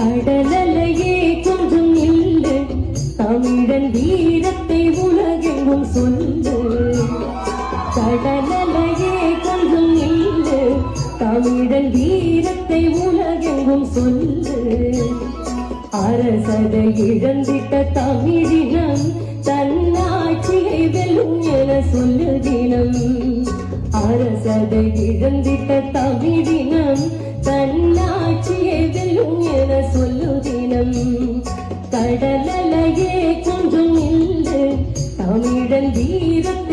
கடலலையே கொஞ்சம் நில்லு, தமிழன் வீரத்தை உலகெங்கும் சொல்லு. கடலலையே கொஞ்சம் நில்லு, தமிழன் வீரத்தை உலகெங்கும் சொல்லு. அரசதை இழந்திட்ட தமிழினம் தன்னாட்சியை வெல்லும் என சொல்லு தினம். அரசதை இழந்திட்ட தமிழினம் தன்னாட்சியை வெல்லும் என சொல்லு தினம். கடலலையே கொஞ்சம் நில்லு, தமிழன் வீரம்